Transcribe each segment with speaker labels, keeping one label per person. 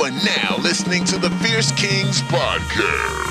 Speaker 1: are now listening to the Fierce Kingz podcast.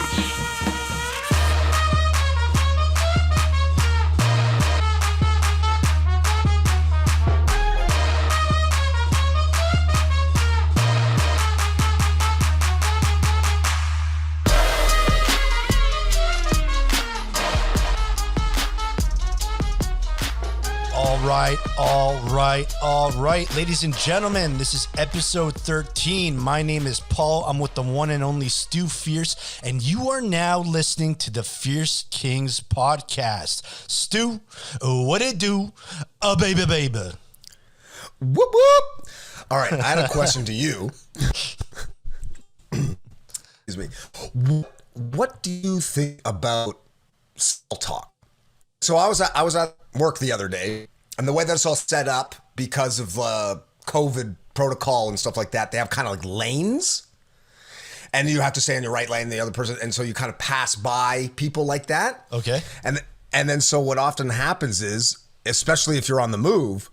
Speaker 2: All right, ladies and gentlemen, this is episode 13. My name is Paul. I'm with the one and only Stu Fierce, and you are now listening to the Fierce Kingz podcast. Stu, what it do? Baby.
Speaker 3: Whoop, whoop. All right, I had a question to you. Excuse me. What do you think about small talk? So I was at work the other day, and the way that it's all set up because of COVID protocol and stuff like that, they have kind of like lanes, and you have to stay in your right lane, the other person, and so you kind of pass by people like that.
Speaker 2: Okay.
Speaker 3: And then so what often happens is, especially if you're on the move,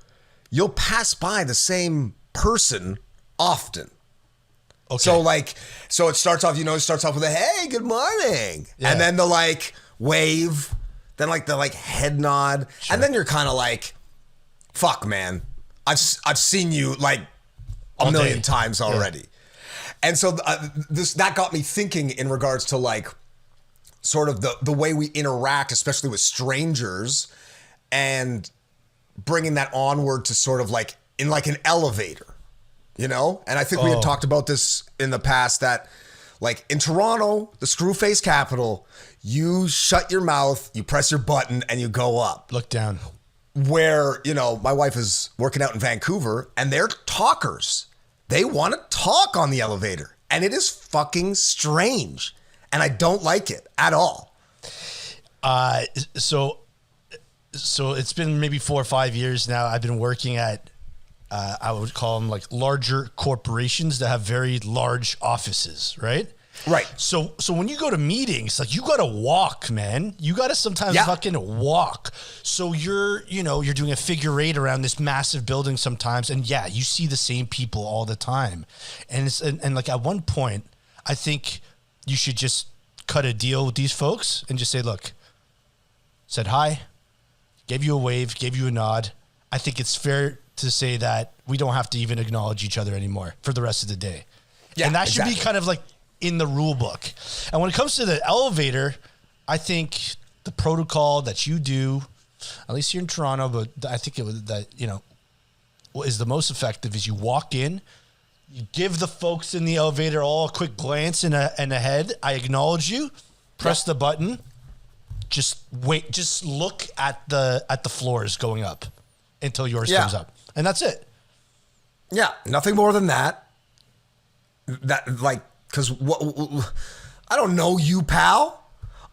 Speaker 3: you'll pass by the same person often. Okay. So it starts off, it starts off with a, hey, good morning. Yeah. And then the like wave, then like the like head nod. Sure. And then you're kind of like, fuck, man, I've seen you like a million times already. Yeah. And so that got me thinking in regards to like sort of the way we interact, especially with strangers, and bringing that onward to sort of like in like an elevator, And I think we had talked about this in the past that like in Toronto, the Screwface capital, you shut your mouth, you press your button, and you go up.
Speaker 2: Look down.
Speaker 3: Where, my wife is working out in Vancouver, and they're talkers. They want to talk on the elevator, and it is fucking strange, and I don't like it at all.
Speaker 2: So it's been maybe 4 or 5 years now. I've been working at, I would call them like larger corporations that have very large offices, right?
Speaker 3: Right.
Speaker 2: So when you go to meetings, like you got to walk, man. You got to sometimes fucking walk. So you're doing a figure eight around this massive building sometimes. And yeah, you see the same people all the time. And like at one point, I think you should just cut a deal with these folks and just say, look, said hi, gave you a wave, gave you a nod. I think it's fair to say that we don't have to even acknowledge each other anymore for the rest of the day. Yeah, and that should be kind of like in the rule book. And when it comes to the elevator, I think the protocol that you do, at least here in Toronto, but I think what is the most effective is you walk in, you give the folks in the elevator all a quick glance and a head. I acknowledge you, press the button, just wait, just look at the floors going up until yours comes up. And that's it.
Speaker 3: Yeah, nothing more than that. Because I don't know you, pal.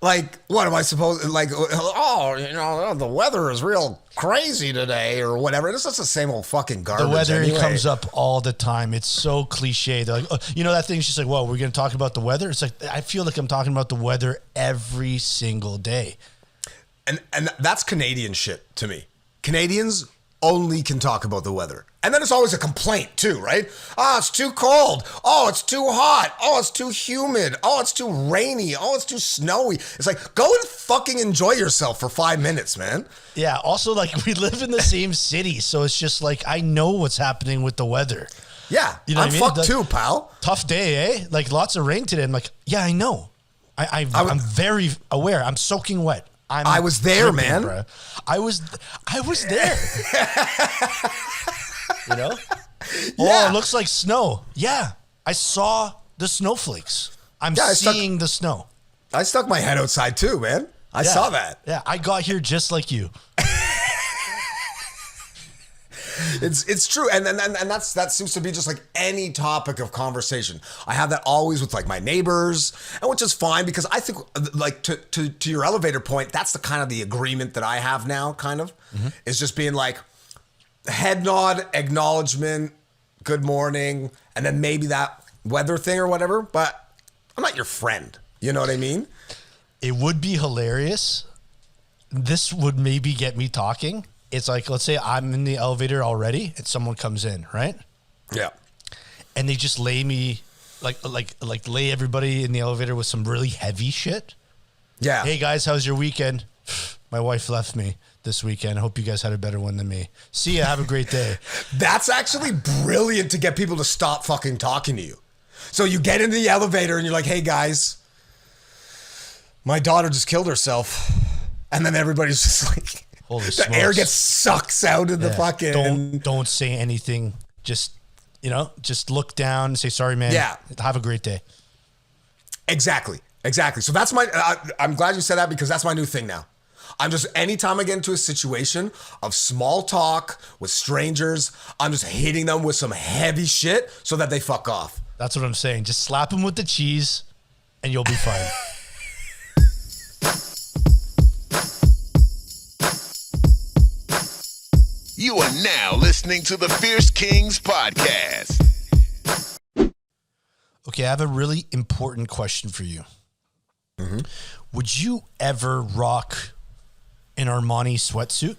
Speaker 3: Like, what am I supposed to, like, the weather is real crazy today or whatever. It's just the same old fucking garbage.
Speaker 2: The weather comes up all the time. It's so cliche. They're like, that thing's just like, well, we're going to talk about the weather. It's like, I feel like I'm talking about the weather every single day.
Speaker 3: And that's Canadian shit to me. Canadians only can talk about the weather. And then it's always a complaint too, right? Oh, it's too cold. Oh, it's too hot. Oh, it's too humid. Oh, it's too rainy. Oh, it's too snowy. It's like, go and fucking enjoy yourself for 5 minutes, man.
Speaker 2: Yeah. Also, like, we live in the same city. So it's just like, I know what's happening with the weather.
Speaker 3: Yeah. I'm fucked too, pal.
Speaker 2: Tough day, eh? Like lots of rain today. I'm like, yeah, I know. I'm very aware. I'm soaking wet.
Speaker 3: I was there, man.
Speaker 2: Bro. I was there.
Speaker 3: Yeah.
Speaker 2: Oh, it looks like snow. Yeah. I saw the snowflakes. I'm seeing the snow.
Speaker 3: I stuck my head outside too, man. I saw that.
Speaker 2: Yeah. I got here just like you.
Speaker 3: It's true, and that seems to be just like any topic of conversation. I have that always with like my neighbors, and which is fine because I think like to your elevator point, that's the kind of the agreement that I have now. Kind of is just being like head nod, acknowledgement, good morning, and then maybe that weather thing or whatever. But I'm not your friend. You know what I mean?
Speaker 2: It would be hilarious. This would maybe get me talking. It's like, let's say I'm in the elevator already and someone comes in, right?
Speaker 3: Yeah.
Speaker 2: And they just lay me like lay everybody in the elevator with some really heavy shit.
Speaker 3: Yeah.
Speaker 2: Hey guys, how's your weekend? My wife left me this weekend. I hope you guys had a better one than me. See ya. Have a great day.
Speaker 3: That's actually brilliant to get people to stop fucking talking to you. So you get into the elevator and you're like, hey guys, my daughter just killed herself. And then everybody's just like,
Speaker 2: holy
Speaker 3: the
Speaker 2: smokes.
Speaker 3: air gets sucks out of the fucking.
Speaker 2: Don't say anything. Just, just look down and say, sorry, man.
Speaker 3: Yeah.
Speaker 2: Have a great day.
Speaker 3: Exactly. So that's I'm glad you said that because that's my new thing now. I'm just, anytime I get into a situation of small talk with strangers, I'm just hitting them with some heavy shit so that they fuck off.
Speaker 2: That's what I'm saying. Just slap them with the cheese and you'll be fine.
Speaker 1: You are now listening to the Fierce Kingz podcast.
Speaker 2: Okay, I have a really important question for you.
Speaker 3: Mm-hmm.
Speaker 2: Would you ever rock an Armani sweatsuit?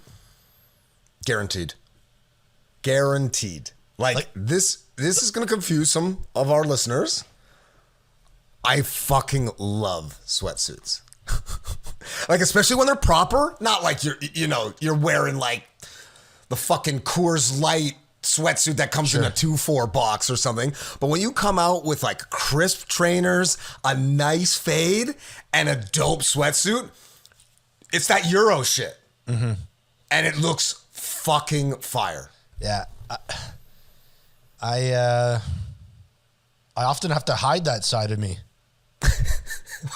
Speaker 3: Guaranteed. Like this is going to confuse some of our listeners. I fucking love sweatsuits. Like, especially when they're proper, not like you're wearing like the fucking Coors Light sweatsuit that comes in a 2-4 box or something. But when you come out with like crisp trainers, a nice fade, and a dope sweatsuit, it's that Euro shit. Mm-hmm. And it looks fucking fire.
Speaker 2: Yeah. I often have to hide that side of me.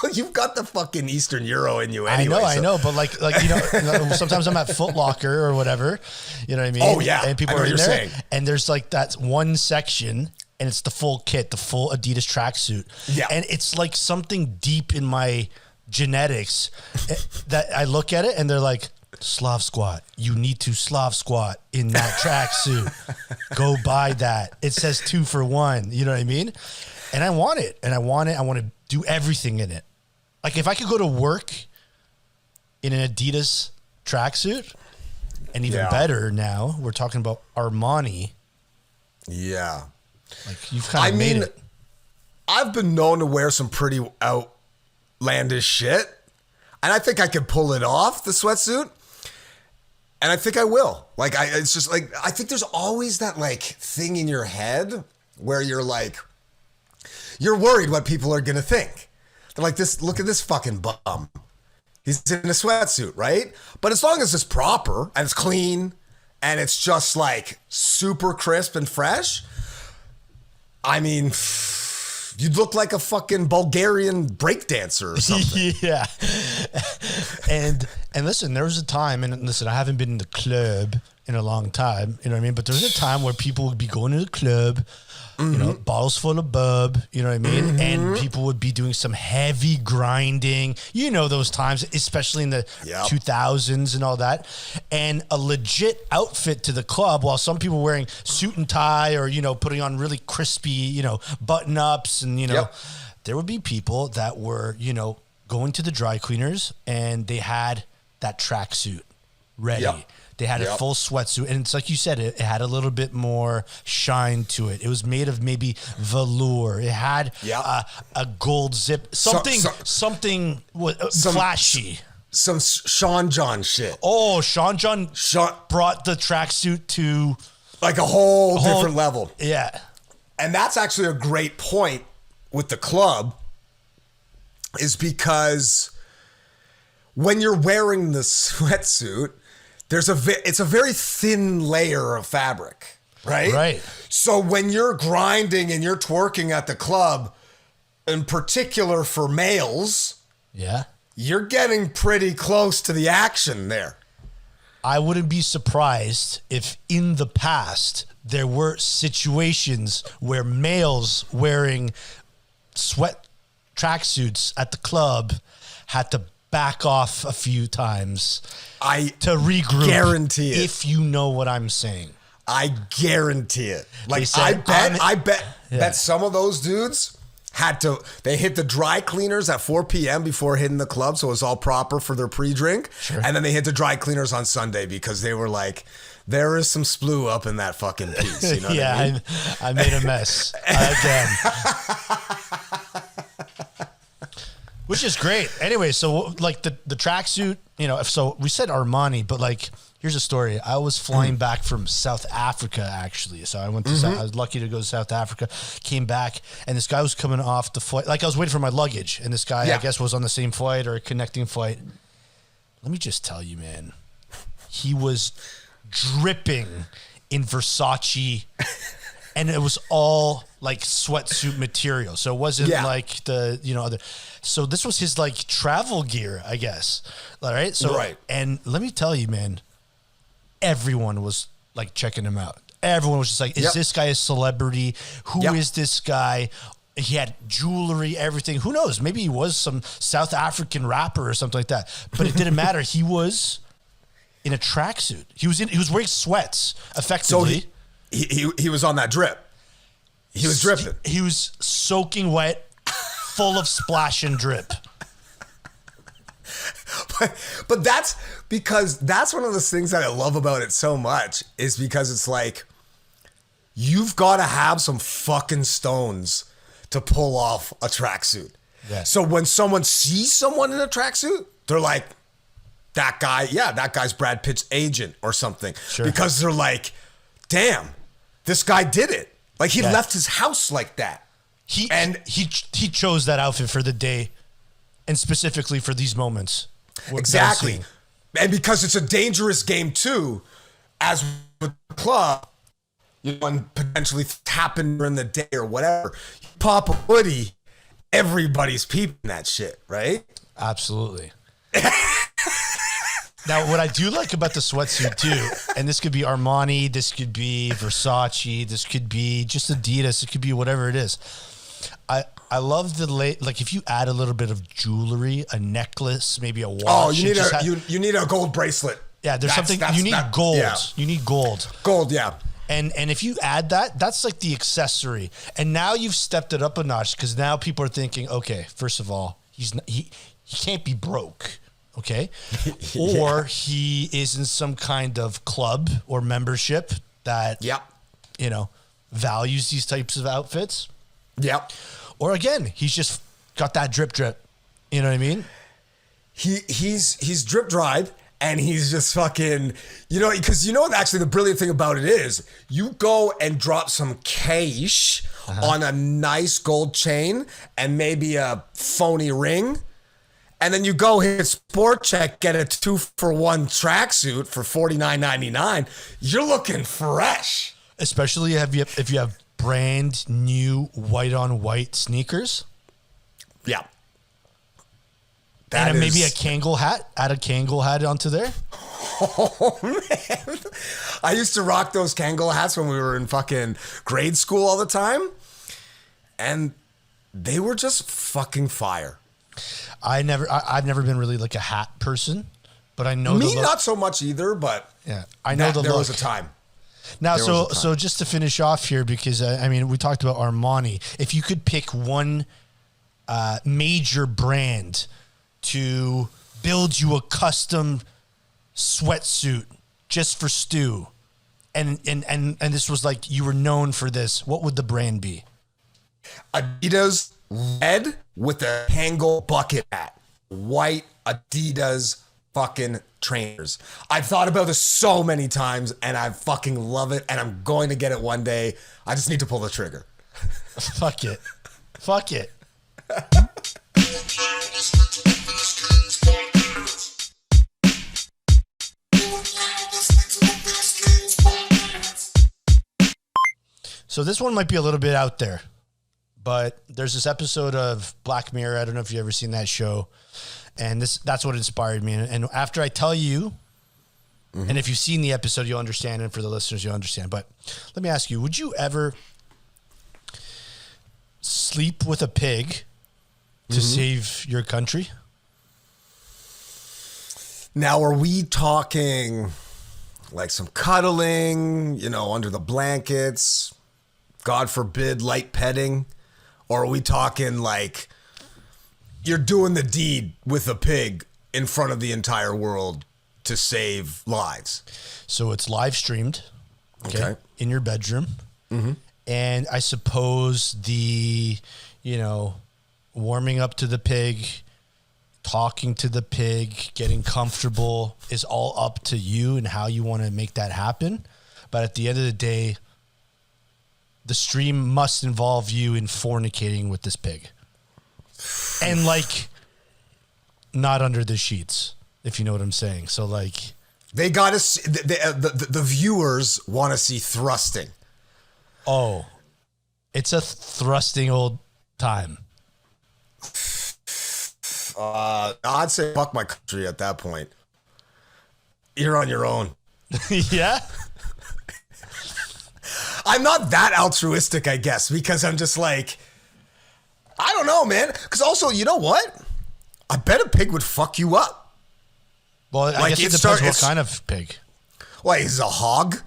Speaker 3: Well, you've got the fucking Eastern Euro in you anyway.
Speaker 2: I know, but like sometimes I'm at Foot Locker or whatever, you know what I mean?
Speaker 3: Oh yeah,
Speaker 2: and people
Speaker 3: I know
Speaker 2: are in
Speaker 3: what you're
Speaker 2: there,
Speaker 3: saying.
Speaker 2: And there's like that one section, and it's the full kit, the full Adidas tracksuit.
Speaker 3: Yeah,
Speaker 2: and it's like something deep in my genetics that I look at it, and they're like, Slav squat. You need to Slav squat in that tracksuit. Go buy that. It says 2 for 1. You know what I mean? And I want it. I want to do everything in it. Like if I could go to work in an Adidas tracksuit, and even better now, we're talking about Armani.
Speaker 3: Yeah.
Speaker 2: Like you've kind of made it.
Speaker 3: I've been known to wear some pretty outlandish shit. And I think I could pull it off, the sweatsuit. And I think I will. Like, it's just like, I think there's always that like thing in your head where you're like, you're worried what people are going to think. They're like, look at this fucking bum. He's in a sweatsuit, right? But as long as it's proper and it's clean and it's just like super crisp and fresh, I mean, you'd look like a fucking Bulgarian breakdancer or something.
Speaker 2: Yeah. And listen, there was a time, and listen, I haven't been in the club in a long time, you know what I mean? But there was a time where people would be going to the club, bottles full of bub, you know what I mean? Mm-hmm. And people would be doing some heavy grinding, those times, especially in the 2000s and all that. And a legit outfit to the club, while some people were wearing suit and tie or, putting on really crispy, button ups and, there would be people that were, going to the dry cleaners and they had that tracksuit ready. Yep. They had a full sweatsuit, and it's like you said, it had a little bit more shine to it. It was made of maybe velour. It had a gold zip, something flashy.
Speaker 3: Some Sean John shit.
Speaker 2: Oh, Sean brought the tracksuit to
Speaker 3: like a whole different level.
Speaker 2: Yeah.
Speaker 3: And that's actually a great point with the club, is because when you're wearing the sweatsuit, it's a very thin layer of fabric, right?
Speaker 2: Right.
Speaker 3: So when you're grinding and you're twerking at the club, in particular for males, you're getting pretty close to the action there.
Speaker 2: I wouldn't be surprised if in the past there were situations where males wearing sweat tracksuits at the club had to back off a few times to regroup.
Speaker 3: Guarantee it.
Speaker 2: If you know what I'm saying.
Speaker 3: I guarantee it. Like I bet some of those dudes they hit the dry cleaners at 4 p.m. before hitting the club, so it was all proper for their pre-drink. Sure. And then they hit the dry cleaners on Sunday because they were like, there is some splue up in that fucking piece. You know what I mean?
Speaker 2: I made a mess again. Which is great. Anyway, so like the tracksuit, you know, so we said Armani, but like, here's a story. I was flying back from South Africa, actually. So I went to, I was lucky to go to South Africa, came back, and this guy was coming off the flight. Like, I was waiting for my luggage, and this guy, I guess, was on the same flight or a connecting flight. Let me just tell you, man, he was dripping in Versace, and it was all like sweatsuit material. So it wasn't like the, you know, other. So this was his like travel gear, I guess. All right. So, and let me tell you, man, everyone was like checking him out. Everyone was just like, is this guy a celebrity? Who is this guy? He had jewelry, everything. Who knows? Maybe he was some South African rapper or something like that. But it didn't matter. He was in a tracksuit. He was wearing sweats, effectively.
Speaker 3: So he was on that drip. He was dripping.
Speaker 2: He was soaking wet, full of splash and drip.
Speaker 3: But that's because that's one of those things that I love about it so much, is because it's like, you've got to have some fucking stones to pull off a tracksuit. Yeah. So when someone sees someone in a tracksuit, they're like, that guy's Brad Pitt's agent or something. Sure. Because they're like, damn, this guy did it. Like, he left his house like that.
Speaker 2: He chose that outfit for the day, and specifically for these moments.
Speaker 3: Exactly. And because it's a dangerous game too, as with the club, you know, and potentially happen during the day or whatever, you pop a hoodie, everybody's peeping that shit, right?
Speaker 2: Absolutely. Now, what I do like about the sweatsuit too, and this could be Armani, this could be Versace, this could be just Adidas, it could be whatever it is. I love the like if you add a little bit of jewelry, a necklace, maybe a watch.
Speaker 3: Oh, you need a gold bracelet.
Speaker 2: Yeah, there's something you need gold. Yeah. You need gold.
Speaker 3: Gold, yeah.
Speaker 2: And if you add that, that's like the accessory. And now you've stepped it up a notch, because now people are thinking, okay, first of all, he can't be broke. Okay. Or he is in some kind of club or membership that, you know, values these types of outfits.
Speaker 3: Yep.
Speaker 2: Or again, he's just got that drip. You know what I mean?
Speaker 3: He's drip dried, and he's just fucking, you know, because you know what actually the brilliant thing about it is, you go and drop some cash on a nice gold chain and maybe a phony ring. And then you go hit Sport Check, get a 2-for-1 tracksuit for $49.99. You're looking fresh.
Speaker 2: Especially if you have brand new white on white sneakers.
Speaker 3: Yeah.
Speaker 2: And maybe a Kangol hat. Add a Kangol hat onto there.
Speaker 3: Oh, man. I used to rock those Kangol hats when we were in fucking grade school all the time. And they were just fucking fire.
Speaker 2: I've never been really like a hat person, but I know
Speaker 3: me not so much either. But
Speaker 2: yeah, I know there
Speaker 3: was a time.
Speaker 2: Now, so just to finish off here, because I mean, we talked about Armani. If you could pick one major brand to build you a custom sweatsuit just for Stu, and this was like you were known for this, what would the brand be?
Speaker 3: Adidas red with a Kangol bucket hat. White Adidas fucking trainers. I've thought about this so many times, and I fucking love it, and I'm going to get it one day. I just need to pull the trigger.
Speaker 2: Fuck it. Fuck it. So this one might be a little bit out there, but there's this episode of Black Mirror. I don't know if you've ever seen that show. And that's what inspired me. And after I tell you, and if you've seen the episode, you'll understand. And for the listeners, you'll understand. But let me ask you, would you ever sleep with a pig to save your country?
Speaker 3: Now, are we talking like some cuddling, you know, under the blankets, God forbid, light petting? Or are we talking like you're doing the deed with a pig in front of the entire world to save lives?
Speaker 2: So it's live streamed, okay. In your bedroom. And I suppose the, you know, warming up to the pig, talking to the pig, getting comfortable is all up to you and how you want to make that happen. But at the end of the day, the stream must involve you in fornicating with this pig. And like, not under the sheets, if you know what I'm saying. So like,
Speaker 3: they gotta see, the viewers want to see thrusting.
Speaker 2: Oh, it's a thrusting old time.
Speaker 3: I'd say fuck my country at that point. You're on your own.
Speaker 2: Yeah.
Speaker 3: I'm not that altruistic, I guess, because I'm just like, I don't know, man. Because also, you know what? I bet a pig would fuck you up.
Speaker 2: Well, I guess it depends what kind of pig.
Speaker 3: Like, is it a hog?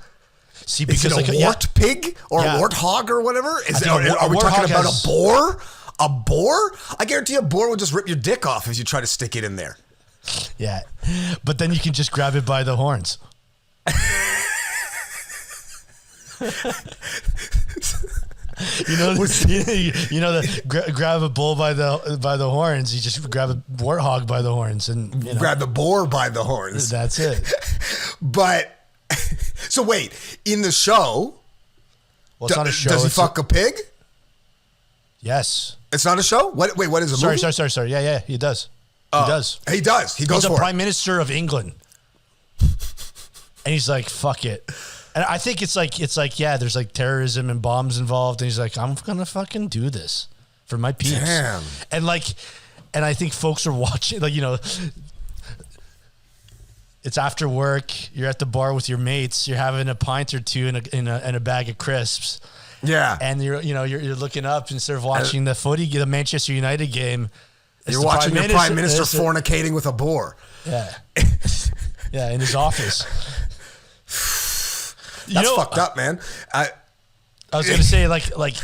Speaker 2: See, because
Speaker 3: is it a wart pig or a wart hog or whatever? Are we talking about a boar? A boar? I guarantee a boar would just rip your dick off if you try to stick it in there.
Speaker 2: Yeah, but then you can just grab it by the horns. Grab a bull by the horns. You just grab a warthog by the horns and
Speaker 3: grab the boar by the horns.
Speaker 2: That's it.
Speaker 3: But so wait, in the show,
Speaker 2: well, it's not a show.
Speaker 3: Does he fuck a pig?
Speaker 2: Yes.
Speaker 3: It's not a show. What is it?
Speaker 2: Sorry. Yeah, he does. He does.
Speaker 3: He does. He goes for it.
Speaker 2: He's the Prime Minister of England, and he's like, "Fuck it." And I think it's like, yeah, there's like terrorism and bombs involved. And he's like, I'm going to fucking do this for my peeps.
Speaker 3: Damn.
Speaker 2: And I think folks are watching, it's after work. You're at the bar with your mates. You're having a pint or two in a bag of crisps.
Speaker 3: Yeah.
Speaker 2: And you're looking up instead of watching the Manchester United game.
Speaker 3: You're watching your Prime Minister fornicating with a boar.
Speaker 2: Yeah. Yeah. In his office.
Speaker 3: That's fucked up, man.
Speaker 2: I was going to say, like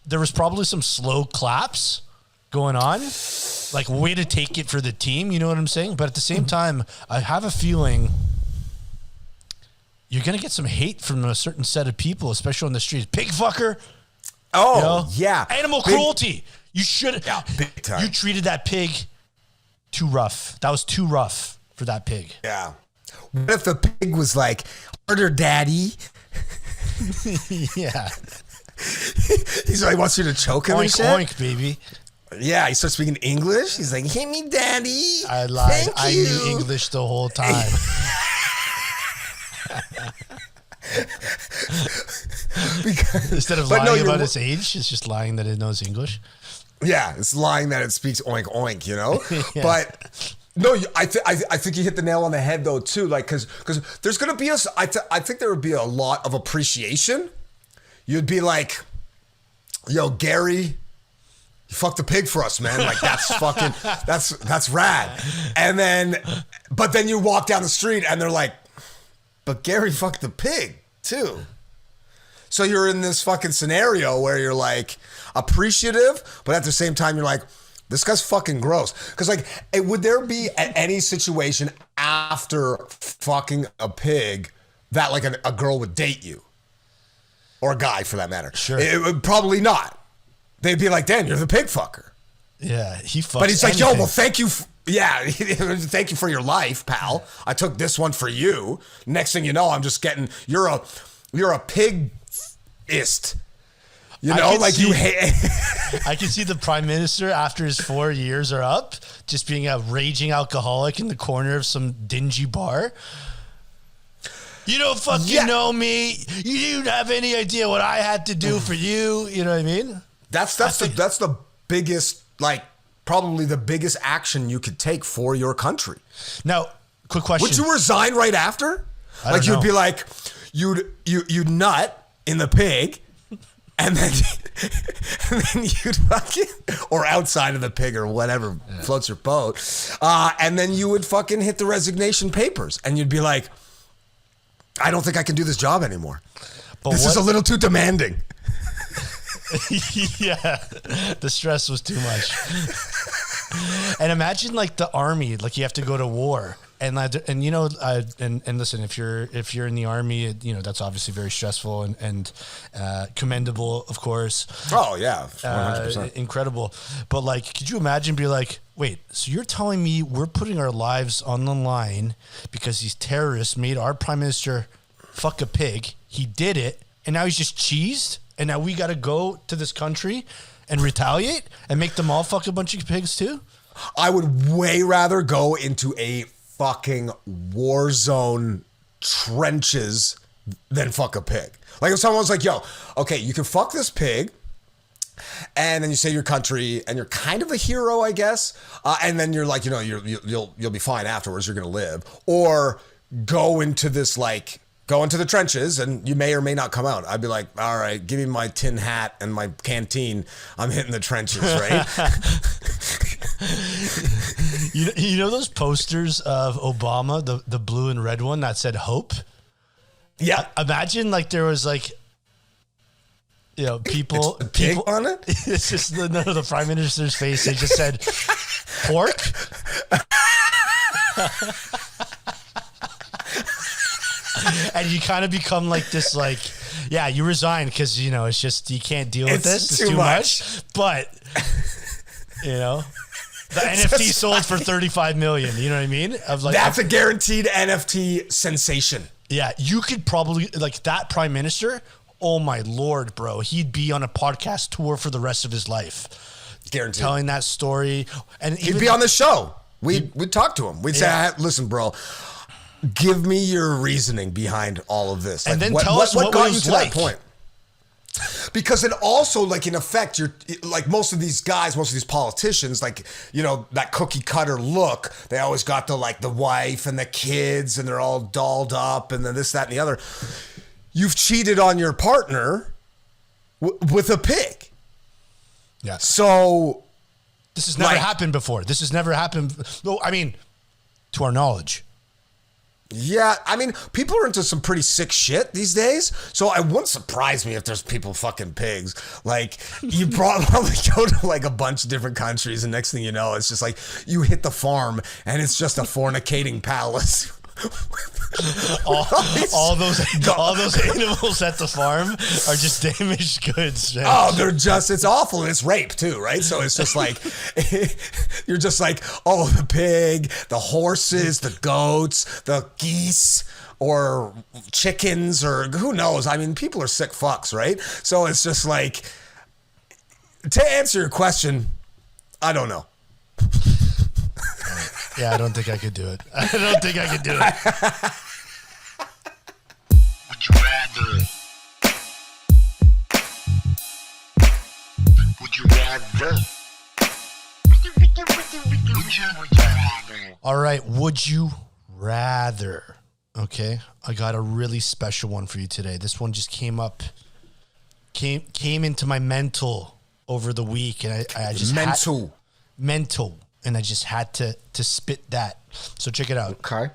Speaker 2: there was probably some slow claps going on, like way to take it for the team. You know what I'm saying? But at the same time, I have a feeling you're going to get some hate from a certain set of people, especially on the streets. Pig fucker.
Speaker 3: Oh, yeah.
Speaker 2: Animal cruelty. You should.
Speaker 3: Yeah, big time.
Speaker 2: You treated that pig too rough. That was too rough for that pig.
Speaker 3: Yeah. What if the pig was like, harder, daddy?
Speaker 2: Yeah.
Speaker 3: He wants you to choke him.
Speaker 2: Oink, oink, baby.
Speaker 3: Yeah, he starts speaking English. He's like, hit me, daddy.
Speaker 2: I lied. I knew English the whole time. Instead of lying about its age, it's just lying that it knows English.
Speaker 3: Yeah, it's lying that it speaks oink, oink,
Speaker 2: Yeah.
Speaker 3: But... No, I think you hit the nail on the head though too. Like, because there's gonna be I think there would be a lot of appreciation. You'd be like, "Yo, Gary, you fucked a pig for us, man. Like that's fucking that's rad." But then you walk down the street and they're like, "But Gary fucked the pig too." So you're in this fucking scenario where you're like appreciative, but at the same time you're like, this guy's fucking gross. Because, would there be any situation after fucking a pig that, a girl would date you? Or a guy, for that matter.
Speaker 2: Sure.
Speaker 3: It would probably not. They'd be like, Dan, you're the pig fucker.
Speaker 2: Yeah, he fucks
Speaker 3: But he's
Speaker 2: anything.
Speaker 3: like, yo, well, thank you. Thank you for your life, pal. I took this one for you. Next thing you know, I'm just getting, you're a pig-ist. You know, you hate.
Speaker 2: I can see the Prime Minister after his 4 years are up, just being a raging alcoholic in the corner of some dingy bar. You don't fucking know me. You don't have any idea what I had to do for you. You know what I mean?
Speaker 3: That's the biggest, probably the biggest action you could take for your country.
Speaker 2: Now, quick question:
Speaker 3: would you resign right after?
Speaker 2: You'd
Speaker 3: be like, you'd nut in the pig. And then you'd fucking, or outside of the pig or whatever floats your boat. And then you would fucking hit the resignation papers and you'd be like, I don't think I can do this job anymore. This is a little too demanding.
Speaker 2: Yeah, the stress was too much. And imagine the army, you have to go to war and listen, if you're in the army, that's obviously very stressful and commendable, of course.
Speaker 3: Oh yeah, 100%.
Speaker 2: Incredible. But like, could you imagine be like, wait, so you're telling me we're putting our lives on the line because these terrorists made our prime minister fuck a pig? He did it, and now he's just cheesed, and now we got to go to this country and retaliate and make them all fuck a bunch of pigs too?
Speaker 3: I would way rather go into a fucking war zone trenches than fuck a pig. Like if someone was like, yo, okay, you can fuck this pig, and then you say your country, and you're kind of a hero, I guess, and then you're like, you'll be fine afterwards, you're gonna live, or go into the trenches, and you may or may not come out. I'd be like, all right, give me my tin hat and my canteen. I'm hitting the trenches, right?
Speaker 2: You know those posters of Obama, the blue and red one that said hope?
Speaker 3: Yeah.
Speaker 2: Imagine like there was like, people
Speaker 3: on it.
Speaker 2: It's just the prime minister's face. They just said pork. And you kind of become like this, like, yeah, you resign because, it's just, you can't deal with this. It's too much. But, the NFT sold for 35 million. You know what I mean?
Speaker 3: That's a guaranteed NFT sensation.
Speaker 2: Yeah. You could probably, like, that prime minister, oh my Lord, bro, he'd be on a podcast tour for the rest of his life.
Speaker 3: Guaranteed.
Speaker 2: Telling that story. And
Speaker 3: he'd be on the show. We'd talk to him. We'd say, listen, bro, give me your reasoning behind all of this.
Speaker 2: And then tell us what got you to that point.
Speaker 3: Because it also, like, in effect, you're like most of these politicians, like, that cookie cutter look, they always got the wife and the kids, and they're all dolled up, and then this, that, and the other. You've cheated on your partner with a pig.
Speaker 2: Yeah.
Speaker 3: So
Speaker 2: this has never happened before. This has never happened. No, I mean, to our knowledge.
Speaker 3: Yeah, I mean, people are into some pretty sick shit these days, so it wouldn't surprise me if there's people fucking pigs. Like, you probably go to like a bunch of different countries, and next thing you know, it's just like you hit the farm, and it's just a fornicating palace.
Speaker 2: all those animals at the farm are just damaged goods, man.
Speaker 3: Oh, it's awful, and it's rape too, right? So it's just like you're just like, oh, the pig, the horses, the goats, the geese, or chickens, or who knows? I mean, people are sick fucks, right? So it's just like, to answer your question, I don't know.
Speaker 2: Yeah, I don't think I could do it. Would you rather? All right, would you rather? Okay, I got a really special one for you today. This one just came into my mental over the week, and I just mental. And I just had to spit that. So check it out.
Speaker 3: Okay.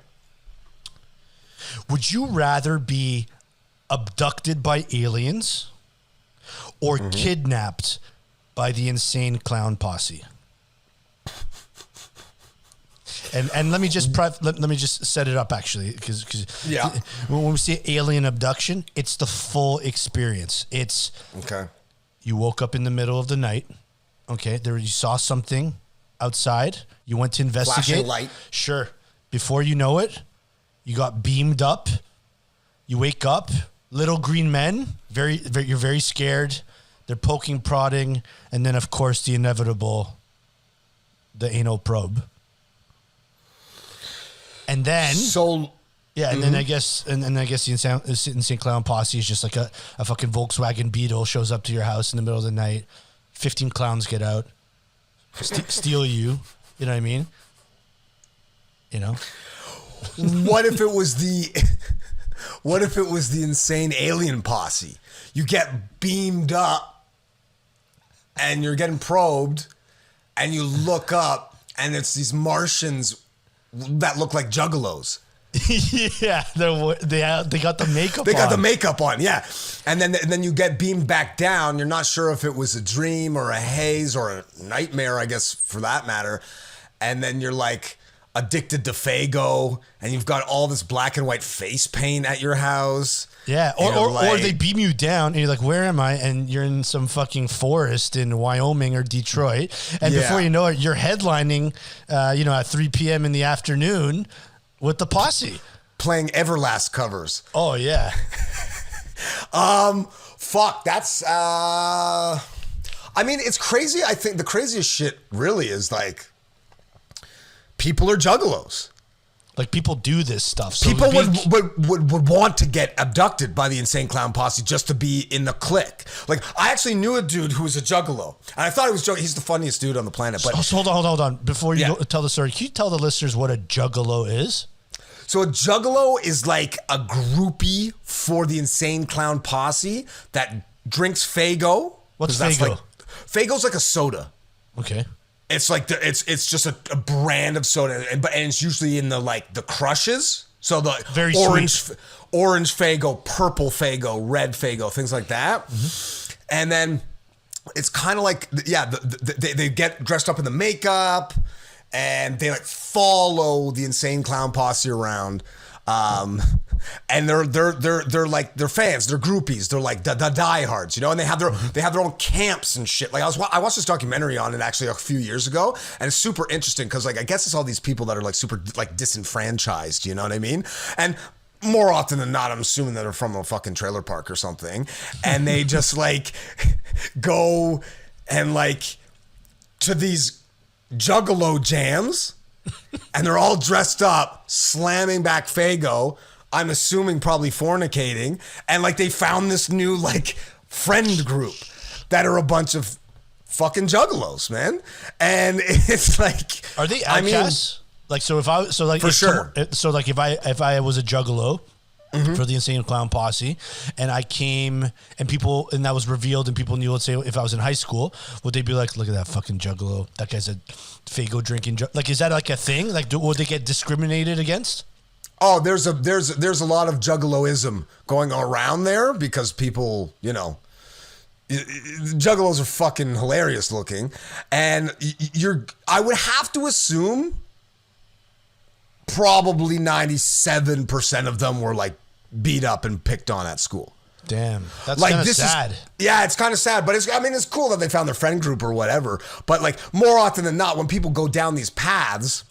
Speaker 2: Would you rather be abducted by aliens or kidnapped by the insane clown posse? And let me just let me just set it up, actually, because when we say alien abduction, it's the full experience. It's you woke up in the middle of the night. Okay, you saw something outside, you went to investigate.
Speaker 3: Flashing light.
Speaker 2: Sure. Before you know it, you got beamed up. You wake up, little green men. You're very scared. They're poking, prodding, and then of course the inevitable, the anal probe. And then and then I guess the insane clown posse is just like a fucking Volkswagen Beetle shows up to your house in the middle of the night. 15 clowns get out. Steal you know what I mean?
Speaker 3: What if it was the insane alien posse? You get beamed up and you're getting probed, and you look up and it's these Martians that look like juggalos.
Speaker 2: Yeah, they got the makeup on.
Speaker 3: They got the makeup on, yeah. And then you get beamed back down. You're not sure if it was a dream or a haze or a nightmare, I guess, for that matter. And then you're like, addicted to Faygo and you've got all this black and white face paint at your house.
Speaker 2: Yeah, or they beam you down and you're like, where am I? And you're in some fucking forest in Wyoming or Detroit. And before you know it, you're headlining, at 3 p.m. in the afternoon with the Posse.
Speaker 3: Playing Everlast covers.
Speaker 2: Oh, yeah.
Speaker 3: Fuck, that's... I mean, it's crazy. I think the craziest shit really is like, people are juggalos.
Speaker 2: Like, people do this stuff. So
Speaker 3: people would want to get abducted by the Insane Clown Posse just to be in the clique. Like, I actually knew a dude who was a juggalo. And I thought he was joking. He's the funniest dude on the planet. But
Speaker 2: so hold on. Before you tell the story, can you tell the listeners what a juggalo is?
Speaker 3: So a juggalo is like a groupie for the Insane Clown Posse that drinks Faygo.
Speaker 2: What's Faygo?
Speaker 3: Faygo's like a soda.
Speaker 2: Okay.
Speaker 3: It's like it's just a brand of soda, and it's usually in the crushes. So the
Speaker 2: very
Speaker 3: orange Faygo, purple Faygo, red Faygo, things like that. Mm-hmm. And then it's kind of like they get dressed up in the makeup, and they like follow the Insane Clown Posse around. And they're fans, they're groupies, they're like the diehards, and they have their own camps and shit. Like I watched this documentary on it actually a few years ago, and it's super interesting because I guess it's all these people that are like super like disenfranchised, you know what I mean? And more often than not, I'm assuming that they're from a fucking trailer park or something, and they just like go and like to these juggalo jams. And they're all dressed up, slamming back Faygo. I'm assuming probably fornicating. And like they found this new like friend group that are a bunch of fucking juggalos, man. And it's like,
Speaker 2: are they outcasts? For
Speaker 3: sure.
Speaker 2: If I was a juggalo. Mm-hmm. For the Insane Clown Posse, and I came, and that was revealed, and people knew. Let's say if I was in high school, would they be like, "Look at that fucking juggalo! That guy's a Faygo drinking." Like, is that like a thing? Like, would they get discriminated against?
Speaker 3: Oh, there's a lot of juggaloism going around there because people, juggalos are fucking hilarious looking, and I would have to assume. Probably 97% of them were like beat up and picked on at school.
Speaker 2: Damn, that's like, kind of sad.
Speaker 3: It's kind of sad, but it's cool that they found their friend group or whatever. But like more often than not, when people go down these paths,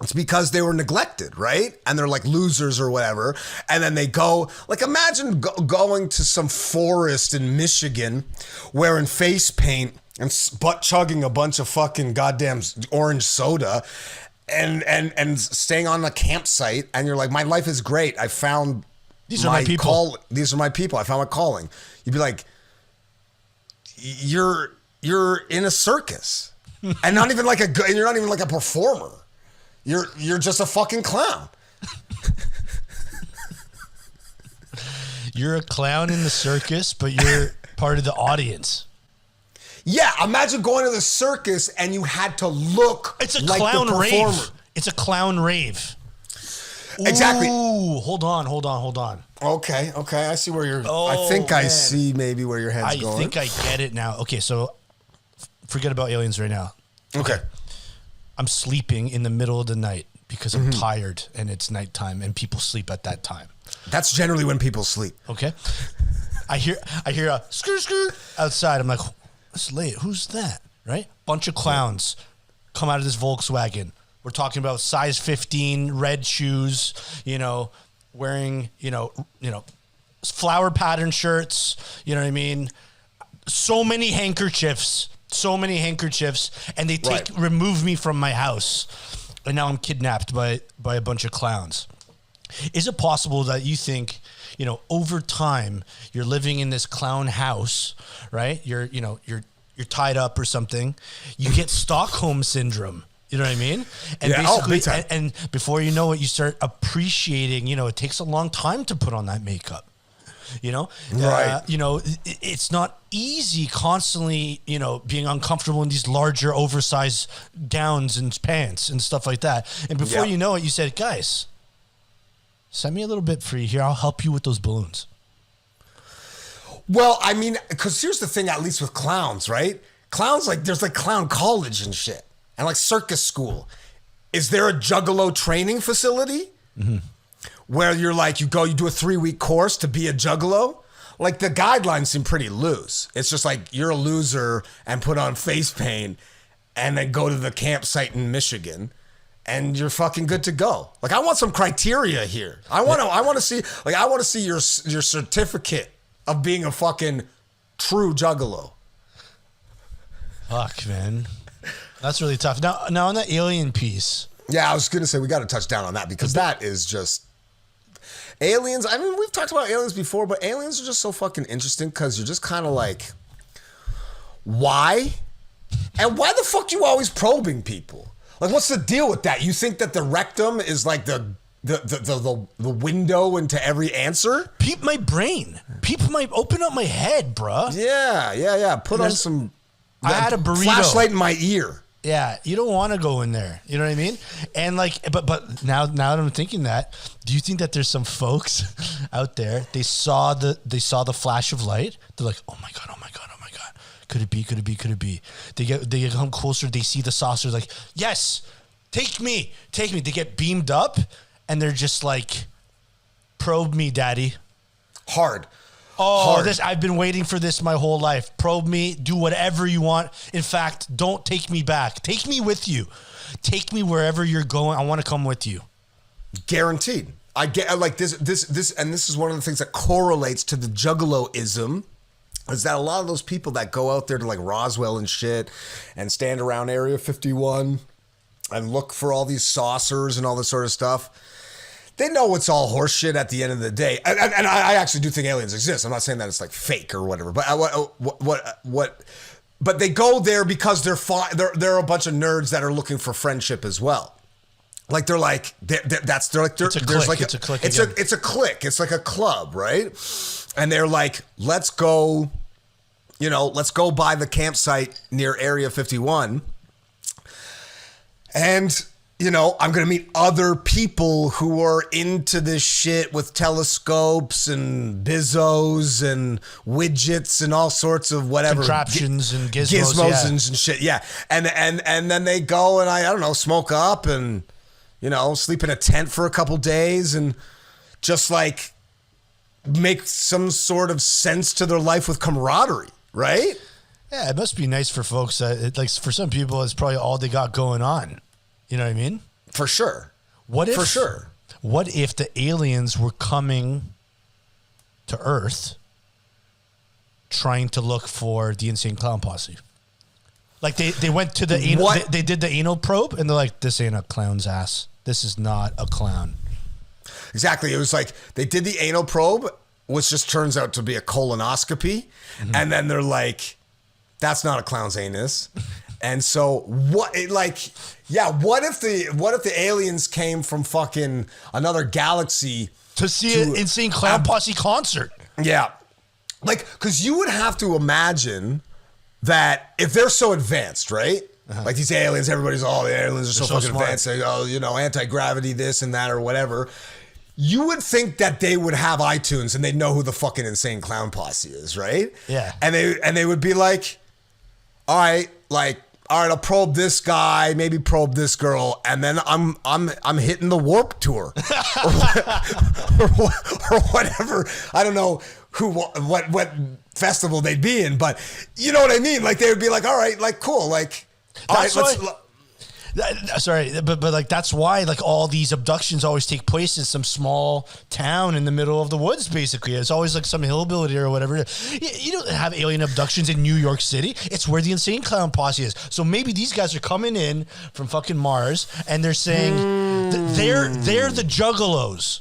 Speaker 3: it's because they were neglected, right? And they're like losers or whatever. And then they go, like imagine going to some forest in Michigan wearing face paint and butt chugging a bunch of fucking goddamn orange soda. And staying on a campsite, and you're like, my life is great. I found
Speaker 2: these are my people.
Speaker 3: These are my people. I found my calling. You'd be like, you're in a circus, and not even like you're not even like a performer. You're just a fucking clown.
Speaker 2: You're a clown in the circus, but you're part of the audience.
Speaker 3: Yeah, imagine going to the circus and you had to look
Speaker 2: it's a
Speaker 3: like
Speaker 2: clown
Speaker 3: the performer.
Speaker 2: Rave. It's a clown rave.
Speaker 3: Exactly.
Speaker 2: Ooh, hold on.
Speaker 3: Okay. I see where you're. I think man. I see maybe where your head's going.
Speaker 2: I think I get it now. Okay, so forget about aliens right now.
Speaker 3: Okay.
Speaker 2: I'm sleeping in the middle of the night because I'm tired and it's nighttime and people sleep at that time.
Speaker 3: That's generally when people sleep.
Speaker 2: Okay. I hear a skirt outside. I'm like, it's late. Who's that? Right? Bunch of clowns come out of this Volkswagen. We're talking about size 15 red shoes, wearing, flower pattern shirts, you know what I mean? So many handkerchiefs, and they remove me from my house. And now I'm kidnapped by a bunch of clowns. Is it possible that you think, over time you're living in this clown house, right? You're tied up or something. You get Stockholm syndrome. You know what I mean? And basically, and before you know it, you start appreciating, it takes a long time to put on that makeup.
Speaker 3: Right.
Speaker 2: It's not easy constantly, being uncomfortable in these larger oversized gowns and pants and stuff like that. And before you know it, you said, guys, send me a little bit free here. I'll help you with those balloons.
Speaker 3: Well, I mean, because here's the thing, at least with clowns, right? Clowns, like, there's like clown college and shit and like circus school. is there a Juggalo training facility where you're like, you do a 3-week course to be a Juggalo? Like the guidelines seem pretty loose. It's just like you're a loser and put on face paint and then go to the campsite in Michigan and you're fucking good to go. Like I want some criteria here. I want to see your certificate of being a fucking true Juggalo.
Speaker 2: Fuck, man. That's really tough. Now on the alien piece.
Speaker 3: Yeah, I was going to say we got to touch down on that because that is just aliens. I mean, we've talked about aliens before, but aliens are just so fucking interesting because you're just kind of like, why? And why the fuck you always probing people? Like, what's the deal with that? You think that the rectum is like the window into every answer?
Speaker 2: Peep my brain. Open up my head, bruh.
Speaker 3: Yeah. Put on some.
Speaker 2: I had a burrito.
Speaker 3: Flashlight in my ear.
Speaker 2: Yeah, you don't want to go in there. You know what I mean? And like, but now that I'm thinking that, do you think that there's some folks out there? They saw the flash of light. They're like, oh my god. Could it be? They get come closer. They see the saucer. Like, yes, take me. They get beamed up, and they're just like, probe me, daddy.
Speaker 3: Hard.
Speaker 2: Oh, I've been waiting for this my whole life. Probe me, do whatever you want. In fact, don't take me back. Take me with you. Take me wherever you're going. I want to come with you.
Speaker 3: Guaranteed. I get like this, and this is one of the things that correlates to the Juggalo-ism, is that a lot of those people that go out there to like Roswell and shit and stand around Area 51 and look for all these saucers and all this sort of stuff, they know it's all horseshit at the end of the day. And I actually do think aliens exist. I'm not saying that it's like fake or whatever. But but they go there because they're a bunch of nerds that are looking for friendship as well. Like it's a clique. It's a clique. It's like a club, right? And they're like, let's go by the campsite near Area 51. And I'm going to meet other people who are into this shit with telescopes and bizzos and widgets and all sorts of whatever.
Speaker 2: Contraptions and gizmos
Speaker 3: and shit. Yeah. And then they go and I don't know, smoke up and, sleep in a tent for a couple days and just like make some sort of sense to their life with camaraderie. Right?
Speaker 2: Yeah. It must be nice for folks that for some people, it's probably all they got going on. You know what I mean?
Speaker 3: For sure.
Speaker 2: What if the aliens were coming to Earth trying to look for the Insane Clown Posse? Like they went to the anal, they did the anal probe and they're like, this ain't a clown's ass. This is not a clown.
Speaker 3: Exactly. It was like they did the anal probe, which just turns out to be a colonoscopy. Mm-hmm. And then they're like, that's not a clown's anus. And so what if the aliens came from fucking another galaxy
Speaker 2: to see an Insane Clown Posse concert?
Speaker 3: Yeah. Like, cause you would have to imagine that if they're so advanced, right? Uh-huh. Like these aliens, everybody's the aliens are so fucking smart. Advanced. They anti-gravity, this and that or whatever. You would think that they would have iTunes and they know who the fucking Insane Clown Posse is, right?
Speaker 2: Yeah.
Speaker 3: And they would be like, all right, I'll probe this guy, maybe probe this girl, and then I'm hitting the Warp Tour or whatever. I don't know what festival they'd be in, but you know what I mean? Like they would be like, all right, like cool, like all right, let's.
Speaker 2: Sorry, but like that's why like all these abductions always take place in some small town in the middle of the woods. Basically, it's always like some hillbilly or whatever. You don't have alien abductions in New York City. It's where the Insane Clown Posse is. So maybe these guys are coming in from fucking Mars and they're saying they're the Juggalos.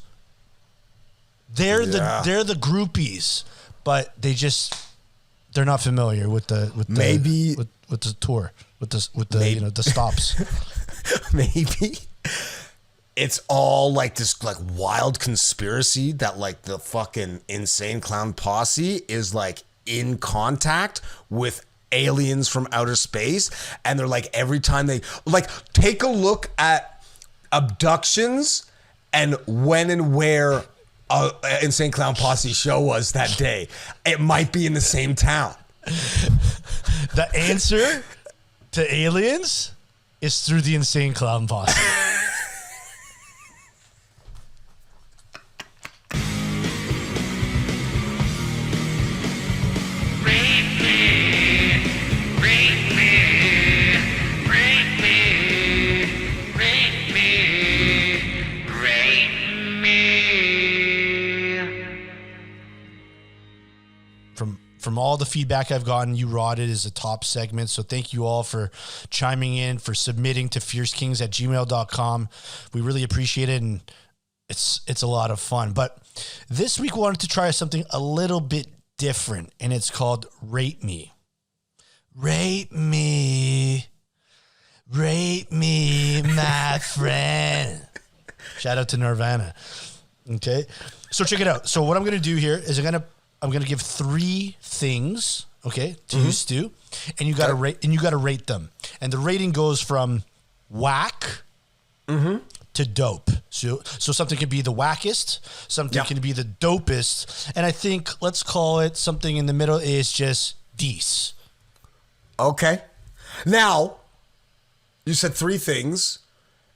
Speaker 2: They're the groupies, but they're not familiar with the tour. With the stops.
Speaker 3: Maybe it's all like this like wild conspiracy that like the fucking Insane Clown Posse is like in contact with aliens from outer space, and they're like every time they like take a look at abductions and when and where Insane Clown Posse show was that day. It might be in the same town.
Speaker 2: The answer to aliens is through the Insane Clown Posse. feedback I've gotten. You rotted is a top segment. So thank you all for chiming in, for submitting to fiercekingz@gmail.com. We really appreciate it. And it's a lot of fun. But this week we wanted to try something a little bit different, and it's called Rate Me. Rate me. Rate me, my friend. Shout out to Nirvana. Okay. So check it out. So what I'm going to do here is I'm going to give 3 things, okay, to you, Stu, and you got to rate them. And the rating goes from whack to dope. So something can be the wackest, something can be the dopest, and I think let's call it something in the middle is just dece.
Speaker 3: Okay. Now, you said 3 things.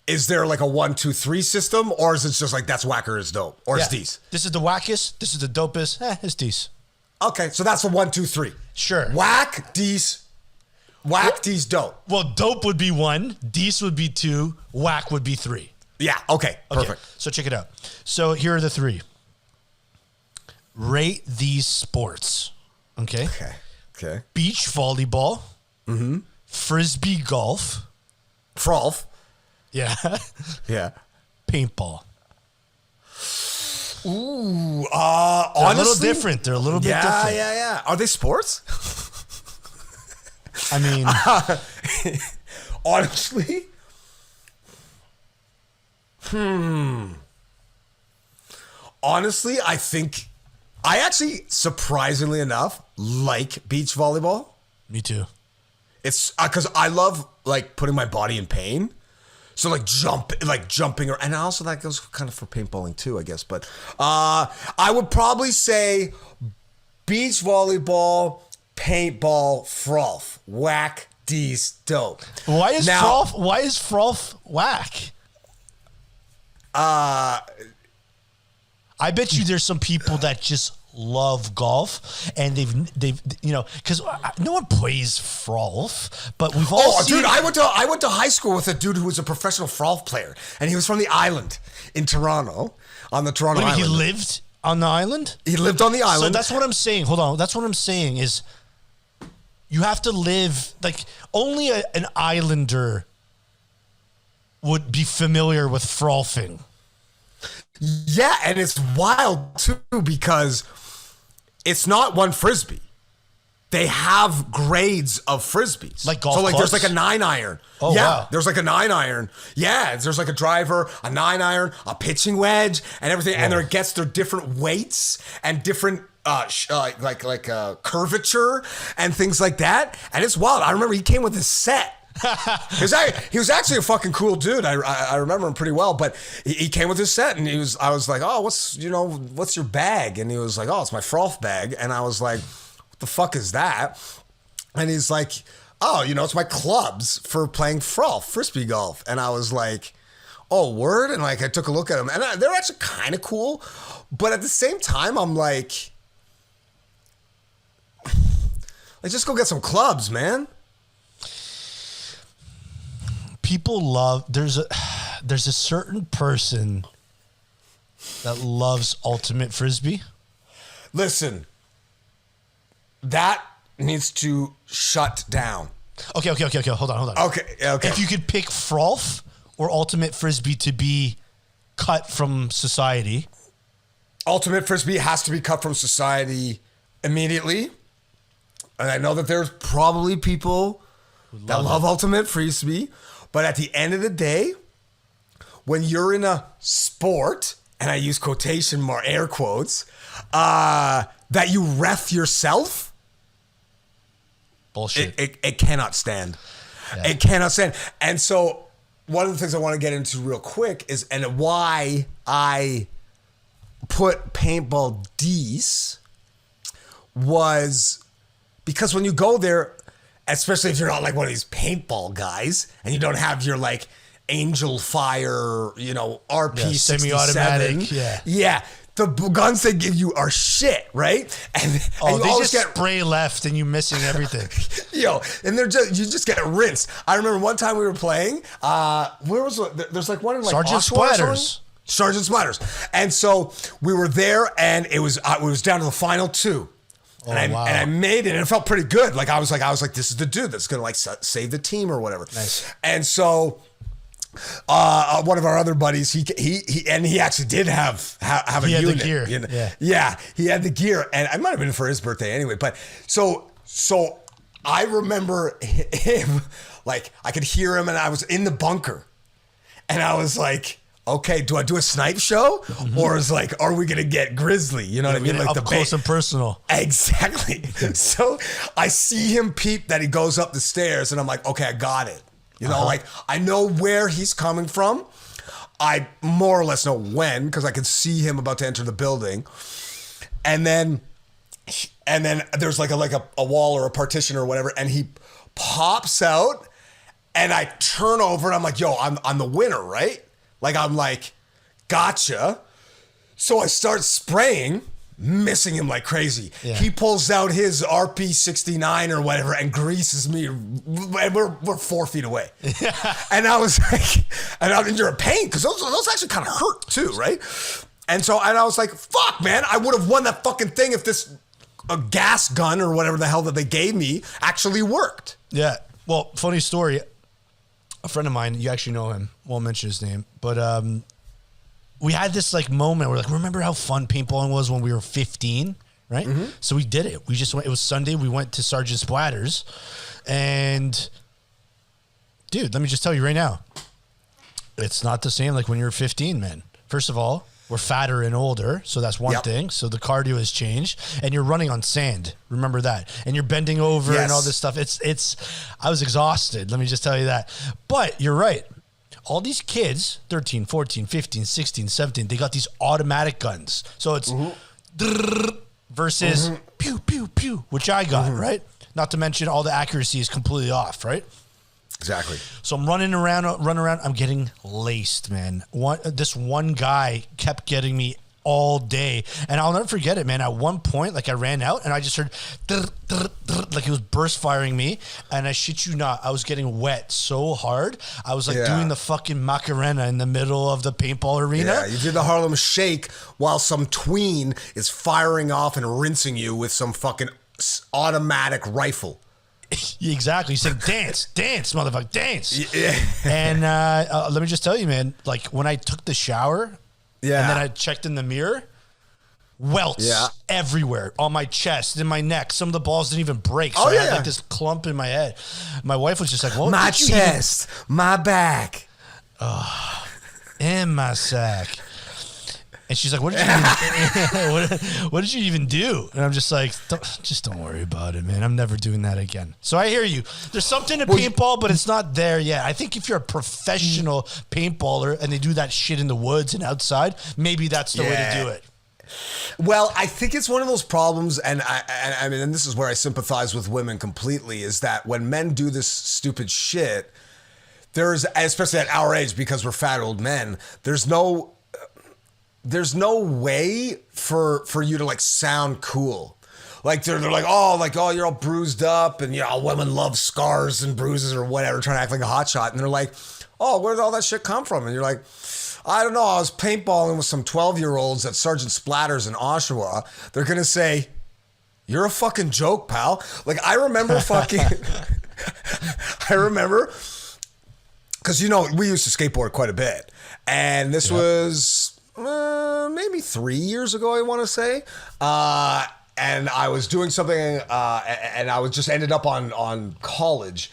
Speaker 3: Is there like a 1, 2, 3 system, or is it just like that's whack or is dope, or it's dece?
Speaker 2: This is the wackest. This is the dopest. It's dece.
Speaker 3: Okay, so that's a 1, 2, 3.
Speaker 2: Sure.
Speaker 3: Whack, dece, dope.
Speaker 2: Well, dope would be 1, dece would be 2, whack would be 3.
Speaker 3: Yeah. Okay. Perfect.
Speaker 2: So check it out. So here are the 3. Rate these sports. Okay.
Speaker 3: Okay.
Speaker 2: Beach volleyball. Frisbee golf.
Speaker 3: Frolf.
Speaker 2: Yeah.
Speaker 3: Yeah.
Speaker 2: Paintball.
Speaker 3: Ooh.
Speaker 2: They're
Speaker 3: Honestly,
Speaker 2: a little different. They're a little bit different.
Speaker 3: Yeah. Are they sports?
Speaker 2: I mean,
Speaker 3: honestly. Honestly, I think I actually, surprisingly enough, like beach volleyball.
Speaker 2: Me too.
Speaker 3: It's because I love like putting my body in pain. So jumping, and also that goes kind of for paintballing too, I guess. But I would probably say beach volleyball, paintball, frolf, whack, dece, dope.
Speaker 2: Why is frolf whack? I bet you there's some people that just love golf, and they've because no one plays frolf, but we've all seen.
Speaker 3: Dude, I went to high school with a dude who was a professional frolf player, and he was from the island in Toronto, on the Toronto Island.
Speaker 2: He lived on the island?
Speaker 3: He lived on the island.
Speaker 2: So that's what I'm saying. Hold on. That's what I'm saying is you have to live, like, only an islander would be familiar with frolfing.
Speaker 3: Yeah, and it's wild too because it's not one frisbee. They have grades of frisbees.
Speaker 2: Like golf
Speaker 3: So like
Speaker 2: clubs?
Speaker 3: there's like a 9-iron.
Speaker 2: Oh,
Speaker 3: yeah,
Speaker 2: wow.
Speaker 3: There's like a 9-iron. Yeah, there's like a driver, a 9-iron, a pitching wedge, and everything. And there gets their different weights and different curvature and things like that. And it's wild. I remember he came with his set. He was actually a fucking cool dude. I remember him pretty well, but he came with his set, and I was like, oh, what's your bag? And he was like, oh, it's my frolf bag. And I was like, what the fuck is that? And he's like, oh, it's my clubs for playing frolf, frisbee golf. And I was like, oh, word? And like I took a look at them, and they're actually kind of cool, but at the same time, I'm like, just go get some clubs, man.
Speaker 2: People love, there's a certain person that loves ultimate frisbee.
Speaker 3: Listen, that needs to shut down.
Speaker 2: Okay. Hold on.
Speaker 3: Okay.
Speaker 2: If you could pick frolf or ultimate frisbee to be cut from society.
Speaker 3: Ultimate frisbee has to be cut from society immediately. And I know that there's probably people that love ultimate frisbee. But at the end of the day, when you're in a sport, and I use quotation mark, air quotes, that you ref yourself,
Speaker 2: bullshit.
Speaker 3: It cannot stand. Yeah. It cannot stand. And so one of the things I want to get into real quick is, and why I put paintball dece was because when you go there, especially if you're not like one of these paintball guys and you don't have your like Angel Fire, RP
Speaker 2: semi-automatic.
Speaker 3: Yeah. The guns they give you are shit, right? And you
Speaker 2: they just get spray left and you missing everything.
Speaker 3: And you just get rinsed. I remember one time we were playing, where was it? There's like one in like
Speaker 2: Sergeant Splatters.
Speaker 3: Sergeant Splatters. And so we were there, and it was down to the final 2. And I made it, and it felt pretty good. Like I was like, this is the dude that's gonna like save the team or whatever.
Speaker 2: Nice.
Speaker 3: And so, one of our other buddies, he actually did have a unit. The gear. You know? Yeah, he had the gear, and it might have been for his birthday anyway. But so I remember him, like I could hear him, and I was in the bunker, and I was like, okay, do I do a snipe show, or is like, are we gonna get grisly? You know what I mean? Like
Speaker 2: up close and personal.
Speaker 3: Exactly. So I see him peep that he goes up the stairs, and I'm like, okay, I got it. You know, like I know where he's coming from. I more or less know when, because I could see him about to enter the building, and then there's like a wall or a partition or whatever, and he pops out, and I turn over, and I'm like, yo, I'm the winner, right? Like, I'm like, gotcha. So I start spraying, missing him like crazy. Yeah. He pulls out his RP69 or whatever and greases me. And we're 4 feet away. And I was like, and I'm in pain because those actually kind of hurt too, right? And I was like, fuck, man, I would have won that fucking thing if this gas gun or whatever the hell that they gave me actually worked.
Speaker 2: Yeah. Well, funny story. A friend of mine, you actually know him, won't mention his name, but we had this like moment where like, remember how fun paintballing was when we were 15, right? Mm-hmm. So we did it. We just went, it was Sunday. We went to Sergeant Splatter's, and dude, let me just tell you right now, it's not the same like when you're 15, man. First of all, we're fatter and older, so that's one thing. So the cardio has changed, and you're running on sand. Remember that, and you're bending over and all this stuff. It's. I was exhausted. Let me just tell you that. But you're right. All these kids, 13, 14, 15, 16, 17, they got these automatic guns. So it's versus pew pew pew, which I got right. Not to mention all the accuracy is completely off, right?
Speaker 3: Exactly.
Speaker 2: So I'm running around. I'm getting laced, man. This one guy kept getting me all day, and I'll never forget it, man. At one point, like I ran out, and I just heard like he was burst firing me, and I shit you not, I was getting wet so hard. I was like doing the fucking Macarena in the middle of the paintball arena.
Speaker 3: Yeah, you did the Harlem Shake while some tween is firing off and rinsing you with some fucking automatic rifle.
Speaker 2: Exactly. He said, dance, motherfucker, dance. Yeah. And let me just tell you, man, like when I took the shower and then I checked in the mirror, welts everywhere on my chest, in my neck. Some of the balls didn't even break. So I had like this clump in my head. My wife was just like, what?
Speaker 3: My chest, my back.
Speaker 2: And my sack. And she's like, what did you even do? And I'm just like, don't worry about it, man. I'm never doing that again. So I hear you. There's something to paintball, but it's not there yet. I think if you're a professional paintballer and they do that shit in the woods and outside, maybe that's the way to do it.
Speaker 3: Well, I think it's one of those problems, and I mean, and this is where I sympathize with women completely, is that when men do this stupid shit, there's, especially at our age, because we're fat old men, there's no way for you to like sound cool. Like they're like, oh, you're all bruised up, and women love scars and bruises or whatever, trying to act like a hotshot. And they're like, oh, where did all that shit come from? And you're like, I don't know. I was paintballing with some 12-year-olds at Sergeant Splatter's in Oshawa. They're gonna say, you're a fucking joke, pal. Like I remember because we used to skateboard quite a bit, and this was maybe 3 years ago, I want to say. And I was doing something, and I was just ended up on college,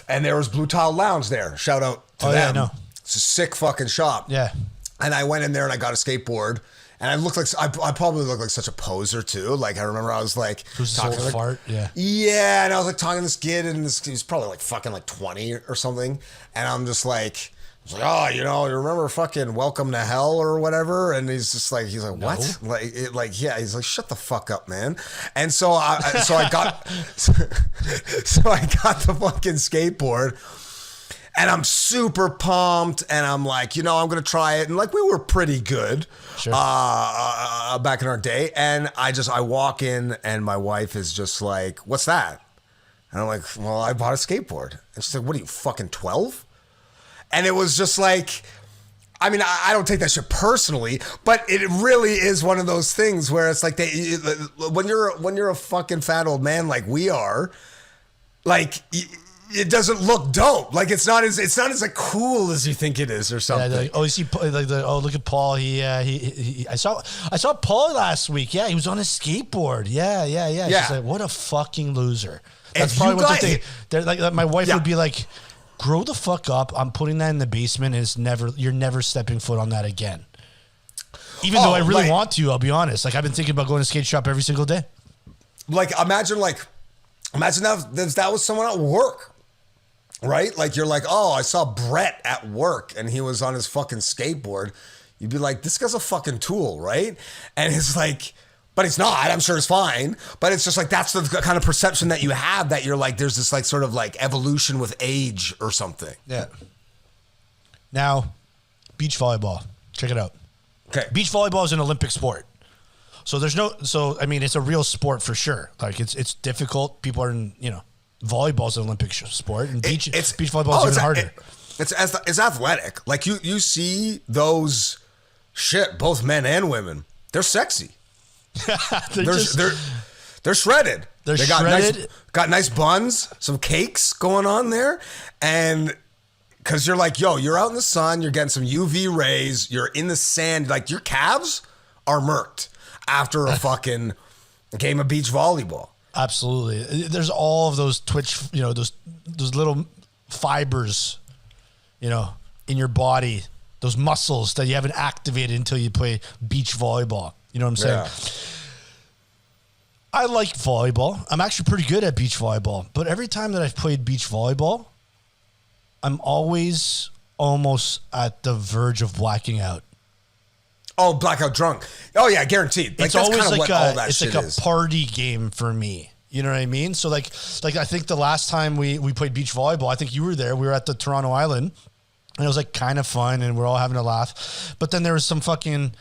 Speaker 3: and there was Blue Tile Lounge there. Shout out to them. Yeah, I know. It's a sick fucking shop.
Speaker 2: Yeah.
Speaker 3: And I went in there and I got a skateboard, and I looked like I probably looked like such a poser too. Like I remember I was like
Speaker 2: talking like, fart.
Speaker 3: Yeah, and I was like talking to this kid, and he was probably like fucking like 20 or something, and I'm just like. Like, oh, you remember fucking Welcome to Hell or whatever? And he's like, what? He's like, shut the fuck up, man. And so I got the fucking skateboard, and I'm super pumped, and I'm like, I'm gonna try it, and like we were pretty good, back in our day, and I walk in, and my wife is just like, what's that? And I'm like, well, I bought a skateboard. And she's like, what are you, fucking 12? And it was just like, I mean, I don't take that shit personally, but it really is one of those things where it's like when you're a fucking fat old man like we are, like it doesn't look dope. Like it's not as like cool as you think it is or something.
Speaker 2: Yeah, you see, look at Paul. I saw Paul last week. Yeah, he was on a skateboard. Yeah. She's like, what a fucking loser. That's probably what they're thinking. Like my wife would be like, grow the fuck up. I'm putting that in the basement, and you're never stepping foot on that again. Even though I really want to, I'll be honest. Like I've been thinking about going to skate shop every single day.
Speaker 3: Like imagine that was someone at work, right? Like you're like, oh, I saw Brett at work and he was on his fucking skateboard. You'd be like, this guy's a fucking tool, right? And it's like, but he's not. I'm sure it's fine. But it's just like, that's the kind of perception that you have, that you're like, there's this like sort of like evolution with age or something.
Speaker 2: Yeah. Now, beach volleyball. Check it out.
Speaker 3: Okay.
Speaker 2: Beach volleyball is an Olympic sport. So I mean, it's a real sport for sure. Like it's difficult. People are volleyball is an Olympic sport, and beach volleyball is even harder.
Speaker 3: It's athletic. Like you see those both men and women. They're sexy. they're shredded.
Speaker 2: They
Speaker 3: got nice buns, some cakes going on there, and because you're like, yo, you're out in the sun, you're getting some UV rays, you're in the sand, like your calves are murked after a fucking game of beach volleyball.
Speaker 2: Absolutely. There's all of those those little fibers, in your body, those muscles that you haven't activated until you play beach volleyball. You know what I'm saying? Yeah. I like volleyball. I'm actually pretty good at beach volleyball. But every time that I've played beach volleyball, I'm always almost at the verge of blacking out.
Speaker 3: Oh, blackout drunk. Oh, yeah, guaranteed. Like,
Speaker 2: it's always like a party game for me. You know what I mean? So, like I think the last time we played beach volleyball, I think you were there. We were at the Toronto Island. And it was like kind of fun and we're all having a laugh. But then there was some fucking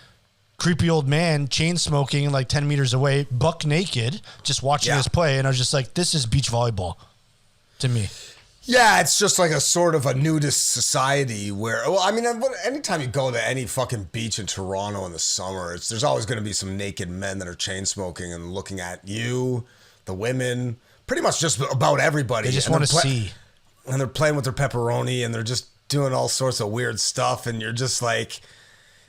Speaker 2: creepy old man chain smoking like 10 meters away, buck naked, just watching us play. And I was just like, this is beach volleyball to me.
Speaker 3: Yeah, it's just like a sort of a nudist society where, well, I mean, anytime you go to any fucking beach in Toronto in the summer, there's always going to be some naked men that are chain smoking and looking at you, the women, pretty much just about everybody.
Speaker 2: They just want to see.
Speaker 3: And they're playing with their pepperoni and they're just doing all sorts of weird stuff. And you're just like,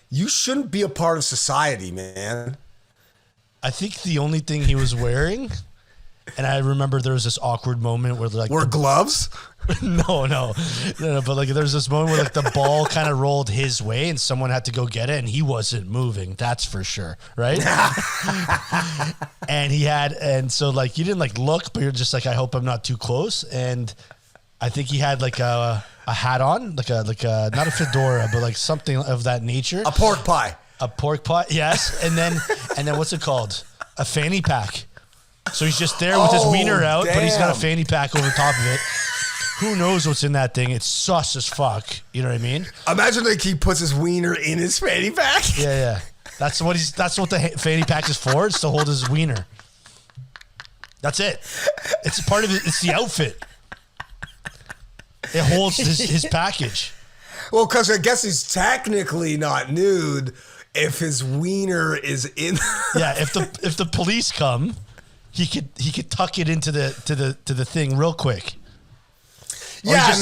Speaker 3: you shouldn't be a part of society, man.
Speaker 2: I think the only thing he was wearing, and I remember there was this awkward moment where like...
Speaker 3: Were gloves?
Speaker 2: No, but like there's this moment where like the ball kind of rolled his way and someone had to go get it and he wasn't moving. That's for sure, right? And so like you didn't like look, but you're just like, I hope I'm not too close. And I think he had like a hat on, like a not a fedora, but like something of that nature.
Speaker 3: A pork pie.
Speaker 2: A pork pie, yes. And then what's it called? A fanny pack. So he's just there with his wiener out, but he's got a fanny pack over top of it. Who knows what's in that thing? It's sus as fuck. You know what I mean?
Speaker 3: Imagine like he puts his wiener in his fanny pack.
Speaker 2: Yeah. That's what the fanny pack is for. It's to hold his wiener. That's it. It's part of it. It's the outfit. It holds his package.
Speaker 3: Well, because I guess he's technically not nude if his wiener is in.
Speaker 2: Yeah, if the police come, he could tuck it into the thing real quick. Or
Speaker 3: yeah,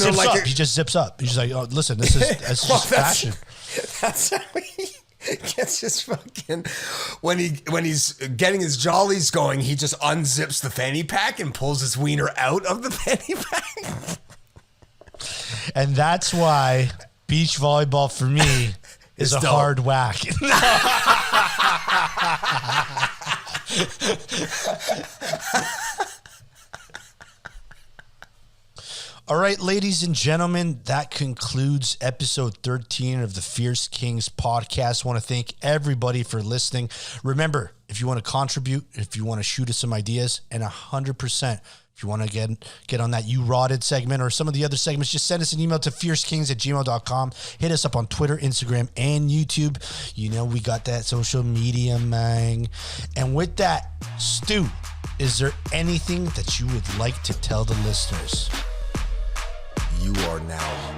Speaker 2: he just zips up. He's just like, oh, listen, this is just fashion.
Speaker 3: That's how he gets his fucking when he's getting his jollies going. He just unzips the fanny pack and pulls his wiener out of the fanny pack.
Speaker 2: And that's why beach volleyball for me is a hard whack. All right, ladies and gentlemen, that concludes episode 13 of the Fierce Kingz podcast. I want to thank everybody for listening. Remember, if you want to contribute, if you want to shoot us some ideas, and 100%, if you want to get on that You Rotted segment or some of the other segments, just send us an email to fiercekingz@gmail.com. Hit us up on Twitter, Instagram, and YouTube. You know, we got that social media, man. And with that, Stu, is there anything that you would like to tell the listeners?
Speaker 3: You are now